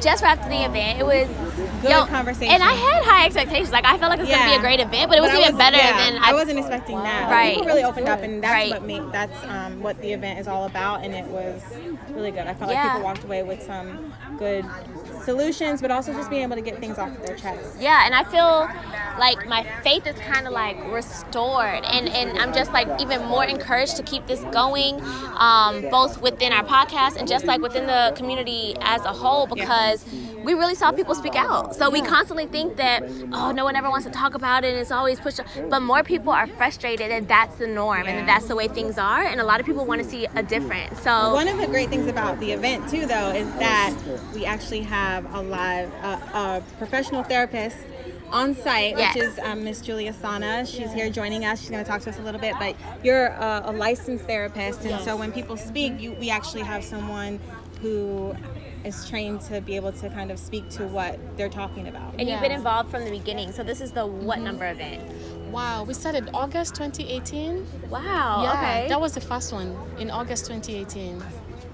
just wrapped the event. It was good conversation. And I had high expectations. Like, I felt like it was going to be a great event, but it was even better than I wasn't expecting that. Right. People really opened up, and that's what the event is all about, and it was really good. I felt like people walked away with some good solutions, but also just being able to get things off their chest. Yeah, and I feel like my faith is kind of like restored, and I'm just like even more encouraged to keep this going, both within our podcast and just like within the community as a whole, because we really saw people speak out. So we constantly think that, oh, no one ever wants to talk about it, and it's always pushed, but more people are frustrated, and that's the norm, and that's the way things are, and a lot of people want to see a difference. So one of the great things about the event too, though, is that we actually have a live professional therapist on site, which is Miss Julia Sana. She's here joining us. She's going to talk to us a little bit, but you're a licensed therapist, and so when people speak, we actually have someone who is trained to be able to kind of speak to what they're talking about. And you've been involved from the beginning, so this is the what number event? Wow, we started August 2018. Wow, yeah, okay. That was the first one in August 2018.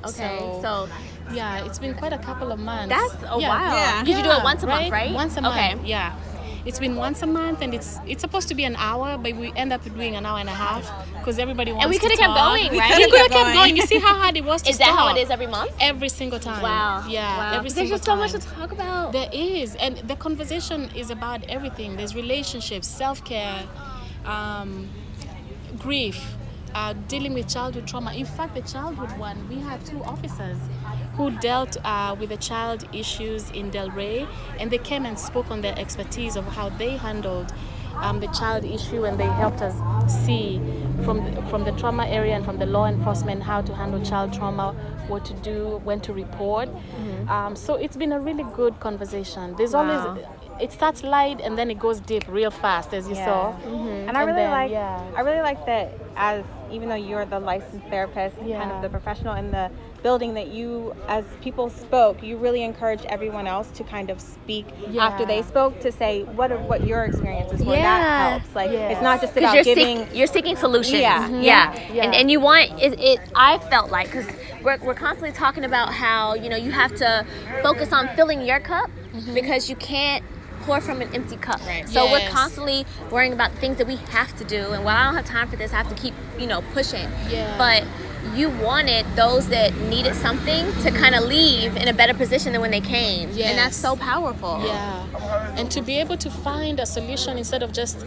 Okay, so yeah, it's been quite a couple of months. That's a while. Yeah. Did you do it once a month, right? Once a month. Okay. Yeah. It's been once a month, and it's supposed to be an hour, but we end up doing an hour and a half because everybody wants to And we could have kept talk. going, right? We could have kept going. You see how hard it was to Is that stop? how it is every month? Every single time. Wow. Yeah. Wow. Every There's single just so time. much to talk about. There is, and the conversation is about everything. There's relationships, self-care, grief, dealing with childhood trauma. In fact, the childhood one, we had 2 officers who dealt with the child issues in Delray, and they came and spoke on their expertise of how they handled the child issue, and they helped us see from the trauma area and from the law enforcement how to handle child trauma, what to do, when to report. So it's been a really good conversation. There's always, it starts light and then it goes deep real fast, as you saw. And I really like that, as even though you're the licensed therapist, kind of the professional in the building, that you, as people spoke, you really encouraged everyone else to kind of speak after they spoke, to say what your experiences were. That helps. Like it's not just about giving. You're seeking solutions. And you want it. I felt like, because we're constantly talking about how you have to focus on filling your cup, because you can't pour from an empty cup. Right. So we're constantly worrying about the things that we have to do, and while I don't have time for this, I have to keep pushing. But you wanted those that needed something to kind of leave in a better position than when they came. And that's so powerful. And to be able to find a solution instead of just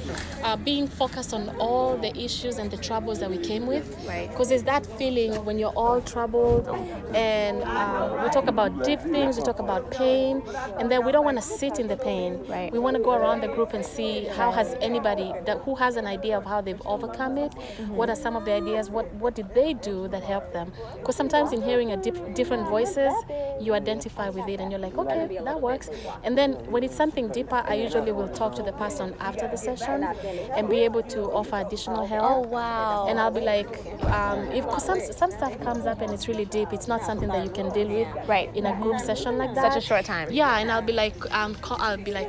being focused on all the issues and the troubles that we came with. Because there's that feeling when you're all troubled, and we talk about deep things, we talk about pain, and then we don't want to sit in the pain. We want to go around the group and see how has anybody who has an idea of how they've overcome it. What are some of the ideas? What did they do that helped them? Because sometimes in hearing different voices, you identify with it and you're like, okay, that works. And then when it's something deeper, I usually will talk to the person after the session and be able to offer additional help. Oh, wow. And I'll be like, because some stuff comes up and it's really deep, it's not something that you can deal with in a group session like that. Such a short time. Yeah, and I'll be like,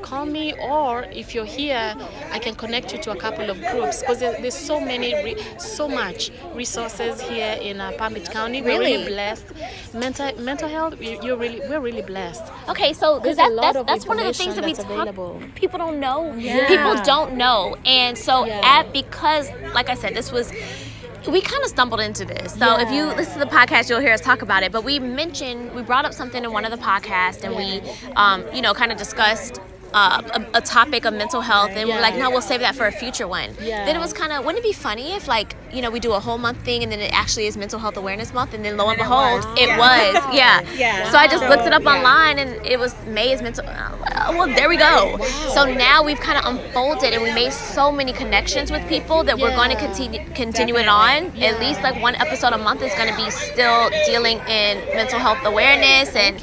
call me, or if you're here, I can connect you to a couple of groups, because there's so much resources here in Palm Beach County. We're really blessed. Mental health, we're really blessed. Okay, so that's one of the things that we talk. People don't know. People don't know, and so because, like I said, we kind of stumbled into this. So if you listen to the podcast, you'll hear us talk about it. But we brought up something in one of the podcasts, and we, kind of discussed a topic of mental health, and we're like, no, we'll save that for a future one. Then it was kind of, wouldn't it be funny if, like, we do a whole month thing, and then it actually is Mental Health Awareness Month, and then lo and behold, it was. So I just looked it up online, and it was May is mental. Well, there we go. So now we've kind of unfolded, and we made so many connections with people that we're going to continue it on. At least like one episode a month is going to be still dealing in mental health awareness, and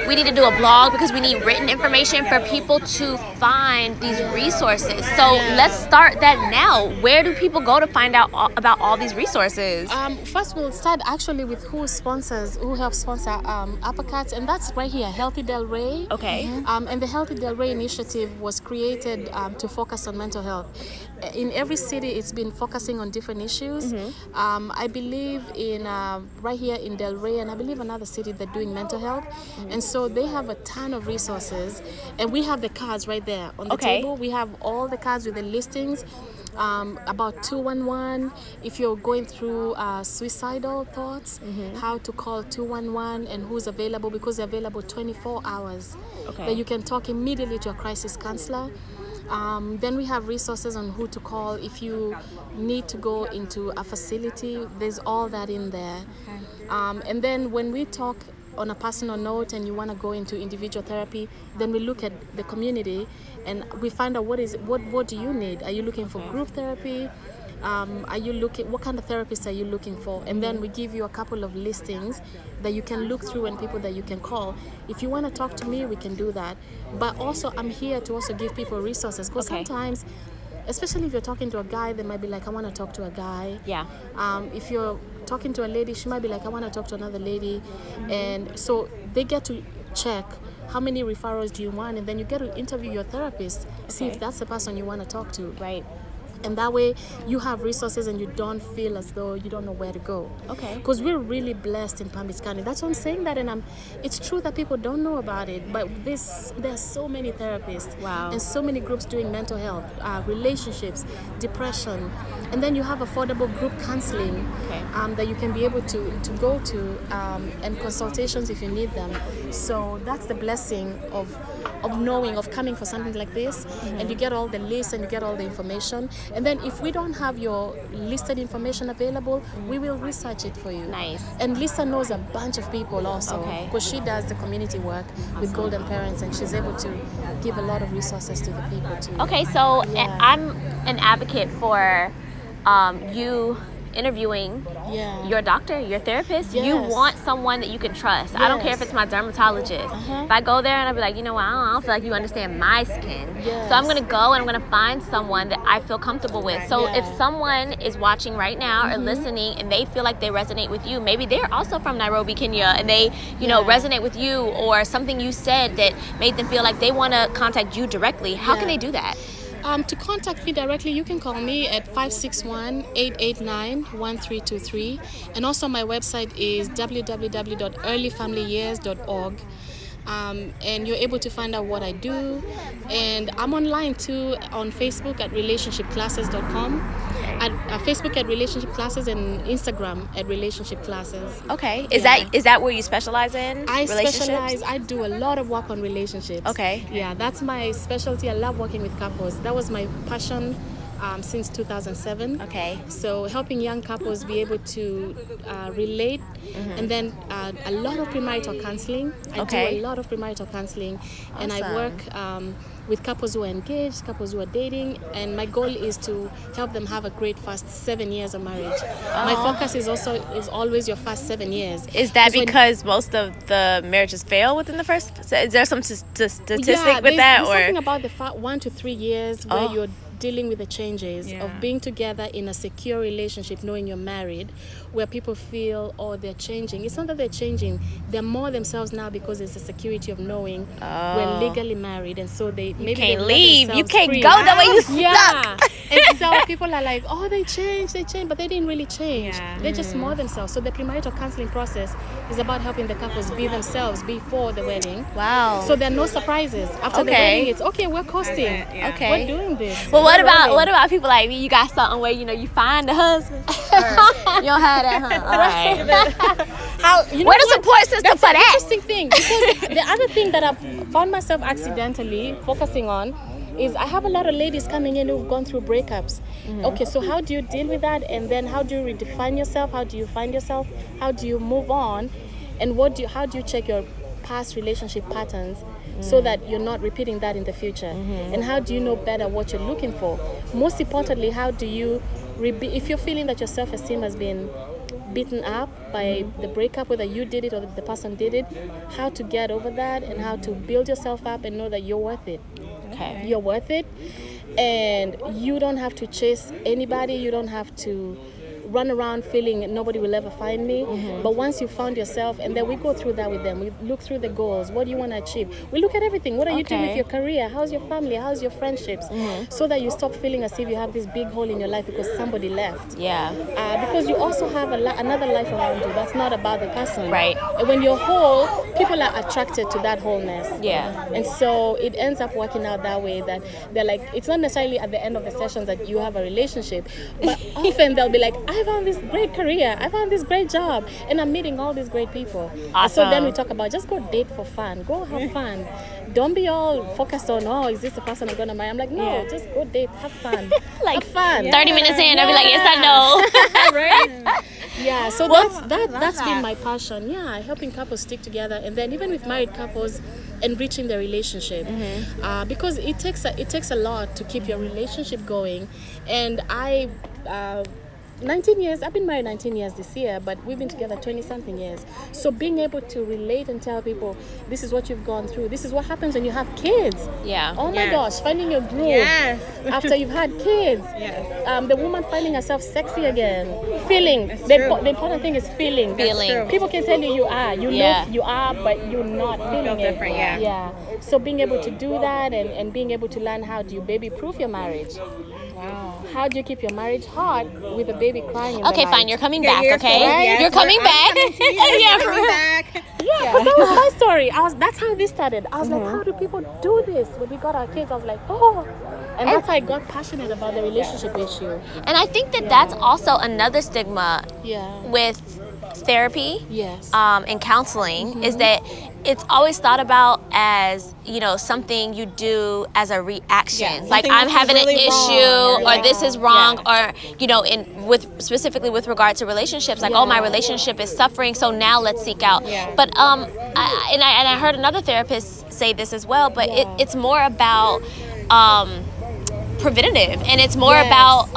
we need to do a blog because we need written information for people to find these resources. So let's start that now. Where do people go to find out about all these resources? First, we'll start actually with who helps sponsor Uppercuts, and that's right here, Healthy Delray. Okay. And the Healthy Delray initiative was created to focus on mental health. In every city, it's been focusing on different issues. I believe in right here in Delray, and I believe another city, they're doing mental health. And so they have a ton of resources, and we have the cards right there on the table. We have all the cards with the listings. About 211 if you're going through suicidal thoughts, how to call 211 and who's available, because they're available 24 hours that you can talk immediately to a crisis counselor. Then we have resources on who to call if you need to go into a facility. There's all that in there. And then when we talk on a personal note and you want to go into individual therapy, then we look at the community and we find out what do you need. Are you looking for group therapy? What kind of therapists are you looking for? And then we give you a couple of listings that you can look through and people that you can call. If you want to talk to me, we can do that. But also I'm here to also give people resources, because sometimes, especially if you're talking to a guy, they might be like, I want to talk to a guy. Yeah. If you're talking to a lady, she might be like, I want to talk to another lady. And so they get to check how many referrals do you want, and then you get to interview your therapist, see if that's the person you want to talk to. Right. And that way you have resources and you don't feel as though you don't know where to go. Okay. Because we're really blessed in Palm Beach County. That's why I'm saying that, and it's true that people don't know about it, but there's so many therapists. Wow. And so many groups doing mental health, relationships, depression. And then you have affordable group counseling that you can be able to go to, and consultations if you need them. So that's the blessing of coming for something like this, and you get all the lists and you get all the information. And then if we don't have your listed information available, we will research it for you. Nice. And Lisa knows a bunch of people also, because she does the community work with Golden Parents, and she's able to give a lot of resources to the people too. Okay, so I'm an advocate for you interviewing your doctor, your therapist. You want someone that you can trust. I don't care if it's my dermatologist. If I go there and I'll be like, you know what, I don't feel like you understand my skin. So I'm going to go and I'm going to find someone that I feel comfortable with. So if someone is watching right now or listening and they feel like they resonate with you, maybe they're also from Nairobi, Kenya, and they, resonate with you, or something you said that made them feel like they want to contact you directly. How can they do that? To contact me directly, you can call me at 561-889-1323. And also my website is www.earlyfamilyyears.org. And you're able to find out what I do. And I'm online too on Facebook at relationshipclasses.com. At Facebook at Relationship Classes, and Instagram at Relationship Classes. Okay. Is that where you specialize in? I specialize. I do a lot of work on relationships. Okay. Yeah, that's my specialty. I love working with couples. That was my passion since 2007. Okay. So helping young couples be able to relate, and then a lot of premarital counseling. I do a lot of premarital counseling, and I work with couples who are engaged, couples who are dating, and my goal is to help them have a great first 7 years of marriage. My focus is always your first 7 years. Is that because most of the marriages fail within the first? Is there some statistic with that, there's or something about the 1 to 3 years where you're dealing with the changes of being together in a secure relationship, knowing you're married, where people feel, they're changing. It's not that they're changing, they're more themselves now because it's the security of knowing we're legally married, and so they can't leave, you can't go the way you stuck. And so people are like, they changed, but they didn't really change. They're just more themselves. So the premarital counseling process is about helping the couples be themselves before the wedding. Wow. So there are no surprises. After the wedding, it's we're coasting. We're doing this. Well, what about people like me? You got something where you find a husband. You don't have that, huh? All right. Where the support system for that? Interesting thing, because the other thing that I've found myself accidentally focusing on is I have a lot of ladies coming in who've gone through breakups. Okay, so how do you deal with that? And then how do you redefine yourself? How do you find yourself? How do you move on? And how do you check your past relationship patterns so that you're not repeating that in the future? And how do you know better what you're looking for? Most importantly, how do you if you're feeling that your self-esteem has been beaten up by the breakup, whether you did it or the person did it, how to get over that and how to build yourself up and know that you're worth it. Okay. You're worth it, and you don't have to chase anybody. You don't have to run around feeling nobody will ever find me. But once you found yourself, and then we go through that with them. We look through the goals. What do you want to achieve? We look at everything. What are you doing with your career? How's your family? How's your friendships? So that you stop feeling as if you have this big hole in your life because somebody left. Yeah. Because you also have another life around you. That's not about the person. Right. And when you're whole, people are attracted to that wholeness. Yeah. And so it ends up working out that way, that they're like, it's not necessarily at the end of the sessions that you have a relationship, but often they'll be like, I found this great career, I found this great job, and I'm meeting all these great people. And so then we talk about just go date for fun, go have fun. Don't be all focused on, oh, is this the person I'm gonna marry? I'm like, no, just go date, have fun. Like have fun. 30 minutes in, I'll be like, yes, I know. Right? Yeah, so that's been my passion. Yeah, helping couples stick together, and then even with married couples, enriching their relationship, because it takes a lot to keep your relationship going. And 19 years, I've been married 19 years this year, but we've been together 20 something years. So being able to relate and tell people, this is what you've gone through, this is what happens when you have kids. Yeah. Oh my gosh, finding your groove after you've had kids. The woman finding herself sexy again. Feeling. The important thing is feeling. People can tell you are. You look, you are, but you're not feeling it. Different, yeah. So being able to do that and being able to learn how do you baby-proof your marriage. Wow. How do you keep your marriage hot with a baby crying in the Okay, night? fine, you're coming back, You're okay? so- yes, You're coming back. Yeah, for real. back. Yeah, because that was my story. That's how this started. I was like, how do people do this? When we got our kids, I was like, oh. And that's how I got passionate about the relationship issue. And I think that that's also another stigma Yeah. with therapy Yes. and counseling is that it's always thought about as, you know, something you do as a reaction. Like, something I'm this is having really an issue, wrong, or this is wrong, or, you know, specifically with regard to relationships, like, oh, my relationship is suffering, so now let's seek out. But I heard another therapist say this as well, but it's more about preventative, and it's more about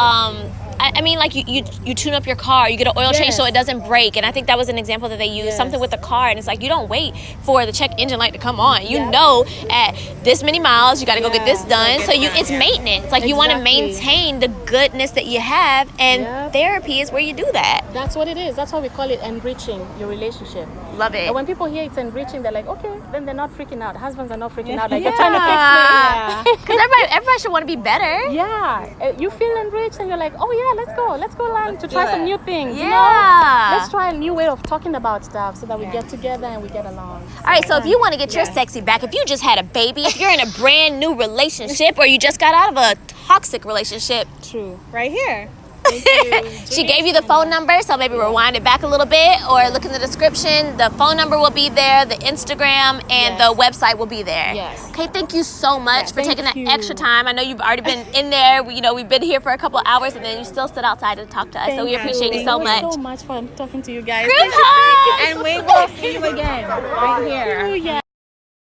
I mean, like, you tune up your car, you get an oil change so it doesn't break. And I think that was an example that they used, something with the car. And it's like, you don't wait for the check engine light to come on. You know, at this many miles, you got to go get this done. So it's maintenance. Like, you want to maintain the goodness that you have. And therapy is where you do that. That's what it is. That's why we call it enriching your relationship. Love it. And when people hear it's enriching, they're like, okay, then they're not freaking out. Husbands are not freaking out. Like, you're trying to fix me. Because everybody should want to be better. Yeah. You feel enriched and you're like, oh, yeah, let's go learn to try some new things. Yeah. You know? Let's try a new way of talking about stuff so that we get together and we get along. All right, so if you want to get your sexy back, if you just had a baby, if you're in a brand new relationship, or you just got out of a toxic relationship, True. Right here. she gave you the phone number, so maybe rewind it back a little bit, or look in the description. The phone number will be there, the Instagram, and the website will be there. Yes. Okay, thank you so much for taking that you. extra time. I know you've already been in there. We've been here for a couple hours, and then you still stood outside to talk to us. So we appreciate you so much. Thank you so much for talking to you guys. Group hug! And we will see you again right here. Yeah.